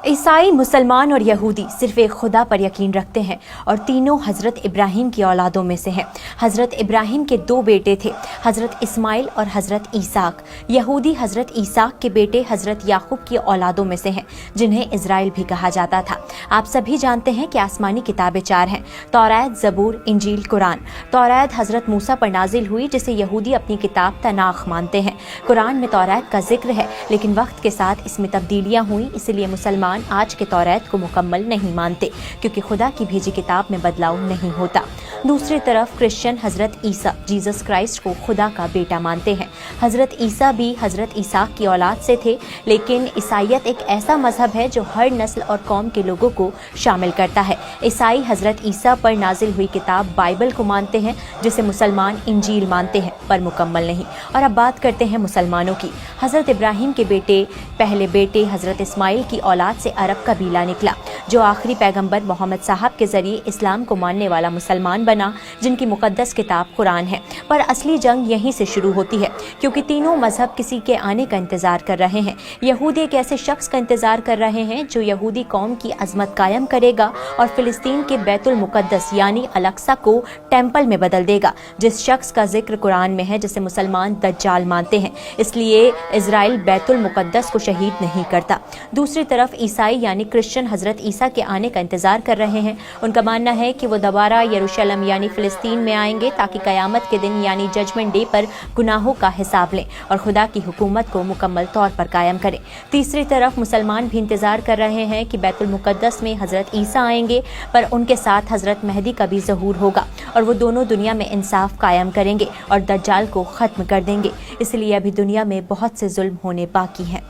ईसाई, मुसलमान और यहूदी सिर्फ एक खुदा पर यकीन रखते हैं और तीनों हज़रत इब्राहिम की औलादों में से हैं। हज़रत इब्राहिम के दो बेटे थे, हज़रत इस्माइल और हज़रत ईसाक। यहूदी हज़रत ईसाक के बेटे हज़रत याकूब की औलादों में से हैं, जिन्हें इज़राइल भी कहा जाता था। आप सभी जानते हैं कि आसमानी किताबें चार हैं: तौरात, ज़बूर, इंजील, कुरान। तौरात हज़रत मूसा पर नाजिल हुई, जिसे यहूदी अपनी किताब तनाख मानते हैं। कुरान में तौरात का जिक्र है, लेकिन वक्त के साथ इसमें तब्दीलियाँ हुई, इसलिए मुसलमान आज के तौरात को मुकम्मल नहीं मानते, क्योंकि खुदा की भेजी किताब में बदलाव नहीं होता। दूसरी तरफ क्रिश्चियन हज़रत ईसा, जीसस क्राइस्ट को खुदा का बेटा मानते हैं। हज़रत ईसा भी हज़रत ईसाक की औलाद से थे, लेकिन ईसाईयत एक ऐसा मजहब है जो हर नस्ल और कौम के लोगों को शामिल करता है। ईसाई हज़रत ईसा पर नाजिल हुई किताब बाइबल को मानते हैं, जिसे मुसलमान इंजील मानते हैं, पर मुकम्मल नहीं। और अब बात करते हैं मुसलमानों की। हज़रत इब्राहिम के पहले बेटे हज़रत इस्माइल की औलाद से अरब कबीला निकला, जो आखिरी पैगंबर मोहम्मद साहब के ज़रिए इस्लाम को मानने वाला मुसलमान बना, जिनकी मुक़द्दस किताब कुरान है। पर असली जंग यहीं से शुरू होती है, क्योंकि तीनों मजहब किसी के आने का इंतज़ार कर रहे हैं। यहूदी एक ऐसे शख्स का इंतज़ार कर रहे हैं जो यहूदी कौम की अजमत कायम करेगा और फ़िलिस्तीन के बैतुल मुक़द्दस यानी अल-अक़सा को टेम्पल में बदल देगा, जिस शख्स का जिक्र कुरान में है, जिसे मुसलमान दज्जाल मानते हैं। इसलिए इज़राइल बैतुल मुक़द्दस को शहीद नहीं करता। दूसरी तरफ ईसाई यानी क्रिश्चियन हज़रत ईसा के आने का इंतज़ार कर रहे हैं। उनका मानना है कि वो दोबारा यरूशलेम यानी फ़िलिस्तीन में आएंगे, ताकि क़यामत के दिन यानी जजमेंट डे पर गुनाहों का हिसाब लें और खुदा की हुकूमत को मुकम्मल तौर पर कायम करें। तीसरी तरफ मुसलमान भी इंतज़ार कर रहे हैं कि बैतुल मुक़द्दस में हज़रत ईसा आएंगे, पर उनके साथ हज़रत मेहदी का भी ज़हूर होगा और वो दोनों दुनिया में इंसाफ कायम करेंगे और दज्जाल को ख़त्म कर देंगे। इसलिए अभी दुनिया में बहुत से जुल्म होने बाकी हैं।